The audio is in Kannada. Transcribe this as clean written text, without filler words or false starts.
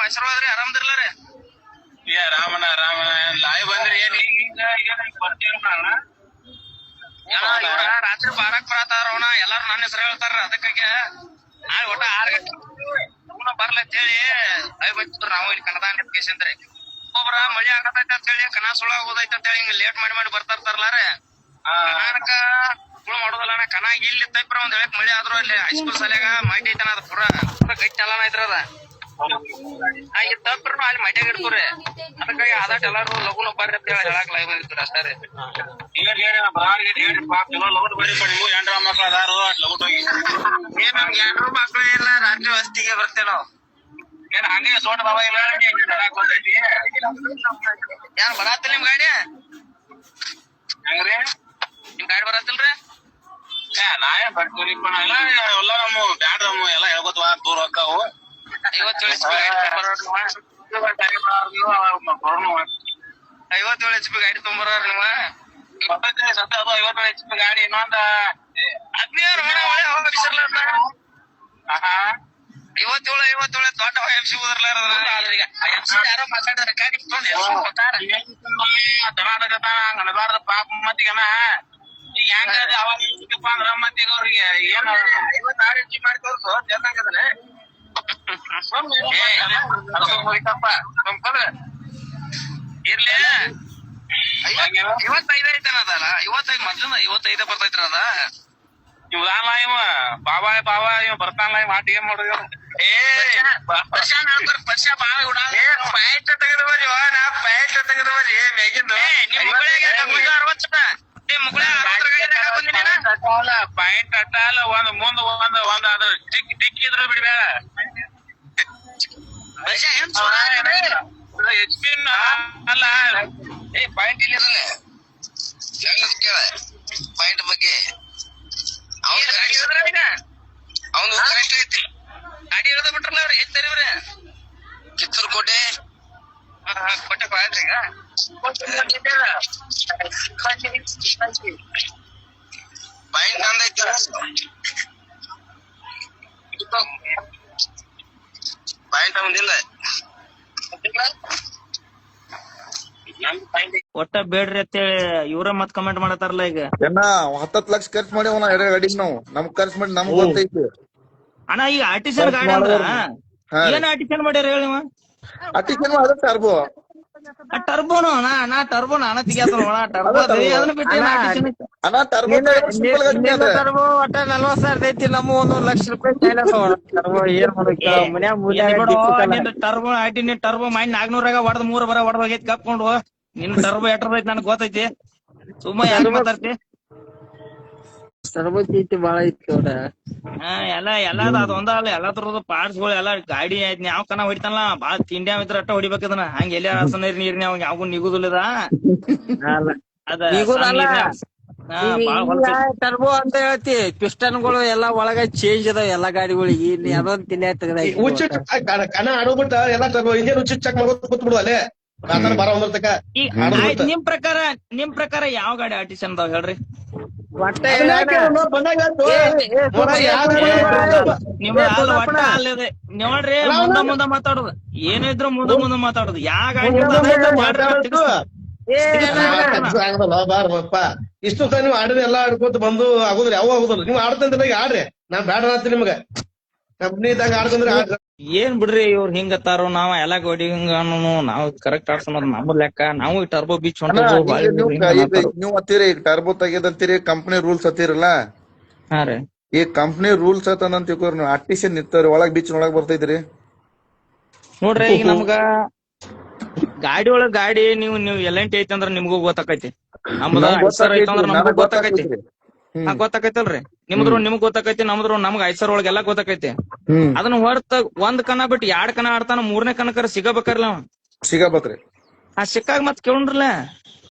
ಆಶೀರ್ವಾದ್ರಿ ಆರಾಮದಿರ್ಲಾರಿ ರಾಮನ ಲಾಯ್ ಬಂದ್ರಿ ಏನ್ ಈಗ ರಾತ್ರಿ ಬಾರಕ್ ಬರತಾರೋಣ ಎಲ್ಲಾರು ನನ್ನ ಹೆಸರು ಹೇಳ್ತಾರ ಅದಕ್ಕಾಗಿ ಒಟ್ಟ 6 ಗಂಟೆ ಬರ್ಲ ಅಂತೇಳಿ ಅಯ್ ಬಂದಿದ್ರು ನಾವು ಇಲ್ಲಿ ಕನ್ನಡ ಕೇಸಂದ್ರಿ ಒಬ್ಬರ ಮಳಿ ಆಗತೈತೆ ಅಂತ ಹೇಳಿ ಕನಾ ಸುಳ ಓದೈತೆ ಅಂತ ಹೇಳಿ ಹಿಂಗ ಲೇಟ್ ಮಾಡಿ ಬರ್ತಾರ್ತಾರಲ್ಲಾರೆ ಕನಾಕ ಸುಳು ಮಾಡೋದಲ್ಲ ಕನ ಇಲ್ಲಿ ತೈಪ್ರ ಒಂದ್ ಹೇಳಕ್ ಮಳಿ ಆದ್ರು ಅಲ್ಲಿ ಹೈಸ್ಕೂಲ್ ಶಾಲೆಗ ಮೈಟಿ ಐತನ ಅದ ಪೂರ ಗಟ್ಟಿ ಎಲ್ಲಾನ ಐತ್ರ ಅದ ತಪ್ಪ್ರ ಅಲ್ಲಿ ಮೈಟ್ಯಾಗ ಇಡ್ತೀವ್ರಿ ಅದಕ್ಕಾಗಿ ಆದಾಟ್ ಎಲ್ಲಾರು ಲಗುನ ಬರ್ರಿ ಅಂತ ಹೇಳಿ ಹೇಳಕ್ ಲೈವ್ ಬಂದಿದ್ರು ಅಷ್ಟೇ ರೀ ಎಂಡ್ರ ಮಕ್ಳು ಅದಾರು ಲಗುಟ್ ಹೋಗಿ ಏನ್ ನಮ್ಗೆ ಎಂಡ್ರು ಮಕ್ಳು ಇಲ್ಲ ರಾತ್ರಿ ವಸ್ತಿಗೆ ಬರ್ತೇವ್ ನಾವ್ ಏನ್ ಹಂಗೆ ಸೋಟ ಬಾಬಾ ಇಲ್ಲ ಗೊತ್ತೈತಿ ಯಾರು ಬರತ್ತಿಲ್ಲ ನಿಮ್ ಗಾಡಿ ಹೆಂಗ್ರಿ ನಿಮ್ ಗಾಡಿ ಬರತ್ತಿಲ್ರಿ ನಾಯೇನ್ ಬರ್ತೀವ್ರಿಪ್ಪ ಎಲ್ಲ ನಮ್ಮ ಬ್ಯಾಡ ನಮ್ಮ ಎಲ್ಲ ಹೇಳ್ಕೊತ್ವ ದೂರ ಹೋಗ್ತಾವು 57 HP ಗಾಡಿ ತೊಂಬರ ನೀವ ಸತ್ತ ಅದು 57 HP ಗಾಡಿ ಇನ್ನೊಂದ ಅದ್ನೇರ್ ಒಳ್ಳೆ ಹೋಗಿಸರ್ಲ 57 ದೊಡ್ಡ MC ಉದರ್ಲಾರ ಈಗ MC ಯಾರೋ ಮಾತಾಡಿದ್ರೆ ಗಾಡಿ ನಡಬಾರ್ದ ಪಾಪ ಮತ್ತಿಗನ ಈಗ ಹೆಂಗ ಅವಾಗ ಅಂದ್ರ ಮತ್ತೀಗ ಅವ್ರಿಗೆ ಏನ್ 56 ಇಂಚಿ ಮಾಡಿ ತೋರ್ಸು ಜಲ್ದಂಗದನೆ ಇರ್ಲಿ 55 ಐತನದಲ್ಲ 55 ಮೊದ್ಲಿಂದ 55 ಬರ್ತೈತ್ರಿ ಅದ ಇವ್ದಾನ ಇವ ಬಾಬಾ ಇವ ಬರ್ತಾನಲ್ಲ ಇವ್ ಆಟ ಏನ್ ಮಾಡೋದು ವರ್ಷ ಬಾಳ ಪ್ಯಾಂಟ್ ತೆಗೆದು ಬರ್ರಿ ನಾ ಪ್ಯಾಂಟ್ ತೆಗೆದು ಬರ್ರಿ ಮೇಗಿಂದು ಪಾಯಿಂಟ್ ಅಟ್ಟಲ್ಲ ಒಂದ್ ಮುಂದ್ ಒಂದ್ ಅದ್ರ ಟಿಕ್ ಇದ್ರ ಬಿಡ್ಬೇಡ ಅಲ್ಲ ಪಾಯಿಂಟ್ ಇಲ್ಲ ಹೆಂಗ್ ಕೇಳ ಪಾಯಿಂಟ್ ಬಗ್ಗೆ ಅವನು ಕರೆಕ್ಟ್ ಐತಿ ಗಾಡಿ ಇಳ್ದ ಬಿಟ್ರಲ್ಲ ಅವ್ರಿ ಎಷ್ಟ್ ತರಿವ್ರಿ ಕಿತ್ತೂರು ಕೋಟೆ ಕೋಟೆ ಆಯ್ತ್ರಿ ಈಗ ಪಾಯಿಂಟ್ ನಂದೈತಿ ಪಾಯಿಂಟ್ ಅವನಿಲ್ಲ ಒಟ್ಟ ಬೇಡ್ರಿ ಅಂತೇಳಿ ಇವ್ರ ಮತ್ ಕಮೆಂಟ್ ಮಾಡತಾರಲ್ಲ ಈಗ 10 ಲಕ್ಷ ಖರ್ಚು ಮಾಡಿ ಗಾಡಿ ನಾವು ನಮ್ಗ್ ಖರ್ಚು ಮಾಡಿ ನಮ್ಗ್ ಗೊತ್ತೈತಿ ಅಣ್ಣ ಈಗ ಆರ್ಟಿಷನ್ ಗಾಡಿ ಅಂದ್ರ ಏನ್ ಆರ್ಟಿಷನ್ ಮಾಡ್ಯಾರ ಹೇಳಿ ನೀವು ಅಟಿಷನ್ ಅದ ಟರ್ಬೋ ಟರ್ಬೋನು ನಾ ಟರ್ಬೋನ ಅಣ್ಣ ತೆಗಿಯತ್ತಲ್ಲ ಟರ್ಬೋ ಅದನ್ನ ಬಿಟ್ಟು ಅಣ್ಣ ಟರ್ಬೋ ಟರ್ಬೋ ಒಟ್ಟ 40,000 ಐತಿ ನಮ್ಮ 1 ಲಕ್ಷ ರೂಪಾಯಿ ಟರ್ಬೋ ಏನ್ ಟರ್ಬೋ ಆಟಿ ಟರ್ಬೋ ಮೈಂಡ್ 400 ಹೊಡೆದ್ 3 ಬರ ಹೊಡೆದ್ ಹೋಗೈತಿ ಕಪ್ಕೊಂಡು ನಿನ್ ಟರ್ಬೋ ಎಟ್ರ ಐತಿ ನನಗ್ ಗೊತ್ತೈತಿ ಸುಮ್ಮ ಯಾಕೆ ಮಾತಾಡ್ತಿ ಟರ್ಬೋ ಚೀಟಿ ಬಾಳ ಐತಿ ನೋಡ ಎಲ್ಲ ಅದೊಂದ ಅಲ್ಲ ಎಲ್ಲಾ ತರದ ಪಾರ್ಟ್ಸ್ ಗಳು ಎಲ್ಲಾ ಗಾಡಿ ಆಯ್ತು ಯಾವ ಕನ ಹೊಡಿತಾನಲ್ಲ ಬಾಳ ತಿಂಡಿ ಇದ್ರ ಅಟ್ಟ ಹೊಡಿಬೇಕದನ್ನ ಹಂಗ ಎಲ್ಲಿ ಹಸನ ನೀರ್ನಿ ಅವಾಗ ಯಾವಾಗೂ ನಿಗುದಿಲ್ಲದ ಟರ್ಬೋ ಅಂತ ಹೇಳ್ತಿ ಪಿಸ್ಟನ್ಗಳು ಎಲ್ಲಾ ಒಳಗ ಚೇಂಜ್ ಅದಾವ ಎಲ್ಲಾ ಗಾಡಿಗಳಿಗೆ ಇಲ್ಲಿ ಅದೊಂದ್ ತಿನ್ಯ ತೆಗ್ದ ಕಣ ಆಡೋಗ್ಬಿಟ್ಟ ಎಲ್ಲ ಟರ್ಬೋ ಇಂಜಿನ್ ಹುಚ್ಚು ಚೆಕ್ ಮಾಡ್ಕೊತ ಕೂತ್ಬಿಡು ಅಲ್ಲೇ ಬರ ನಿಮ್ ಪ್ರಕಾರ ಯಾವ ಗಾಡಿ ಆರ್ಟಿಷನ್ ಅದಾವ ಹೇಳ್ರಿ ಒಟ್ಟ ಅಲ್ಲದೆ ನೋಡ್ರಿ ಮುಂದ ಮಾತಾಡುದು ಏನಿದ್ರು ಮುಂದ ಮಾತಾಡುದು ಯಾವ ಗಾಡಿ ಬಾರಪ್ಪ ಇಷ್ಟು ಸಹ ನೀವು ಆಡಿದ್ರೆ ಎಲ್ಲಾ ಆಡ್ಕೊತ ಬಂದು ಆಗುದ್ರಿ ಯಾವ ಆಗುದಿಲ್ಲ ನೀವ್ ಆಡ್ತಂದ್ರೆ ಆಡ್ರಿ ನಾನ್ ಬ್ಯಾಡ ಅನ್ನತ್ತೀನಿ ನಿಮ್ಗ ಕಂಪ್ನಿ ಇದ್ದಾಗ ಆಡ್ತಂದ್ರೆ ಆಡ್ರಿ ಏನ್ ಬಿಡ್ರಿ ಇವ್ರು ಹಿಂಗತ್ತಾರೋ ನಾವ್ ಎಲ್ಲಾ ಗೋಡಿ ಹಿಂಗ ನಾವ್ ಕರೆಕ್ಟ್ ಆಡ್ಸೋದ್ ನಮ್ ಲೆಕ್ಕ ನಾವು ಟರ್ಬೋ ಬೀಚ್ ನೀವ್ ಅತ್ತೀರಿ ಈಗ ಟರ್ಬೋ ತೆಗೆದಂತೀರಿ ಕಂಪ್ನಿ ರೂಲ್ಸ್ ಅತ್ತೀರಲ್ಲ ಹಾ ರೀ ಈ ಕಂಪ್ನಿ ರೂಲ್ಸ್ ಅಂತ ತಿಳ್ಕೊರಿ ನೀವು ಆರ್ಟಿಷನ್ ನಿಂತವ್ರಿ ಒಳಗ್ ಬೀಚ್ ಒಳಗ್ ಬರ್ತೈತ್ರಿ ನೋಡ್ರಿ ಈಗ ನಮ್ಗ ಗಾಡಿ ಒಳಗ್ ಗಾಡಿ ನೀವು ಎಲ್ಲಂಟಿ ಐತಿ ಅಂದ್ರ ನಿಮ್ಗೂ ಗೊತ್ತಾಕೈತಿ ನಮ್ದ ಐತಂದ್ರ ನಮ್ಗೂ ಗೊತ್ತಾಕೈತಿ ಗೊತ್ತಾಕೈತಲ್ರಿ ನಿಮ್ಗ್ ಗೊತ್ತಾಕೈತಿ ನಮ್ಗ್ 5 ಸಾವಿರ ಒಳಗೆಲ್ಲಾ ಗೊತ್ತಾಕೈತಿ ಅದನ್ನ ಹೊರತ ಒಂದ್ ಕನ ಬಿಟ್ಟು 2 ಕನ ಆಡ್ತಾನ 3ನೇ ಕನಕರ ಸಿಗಬೇಕಲ್ಲ ಸಿಗಬೇಕ್ರಿ ಸಿಕ್ಕಾಗ ಮತ್ ಕೇಳ್ರಲ್ಲ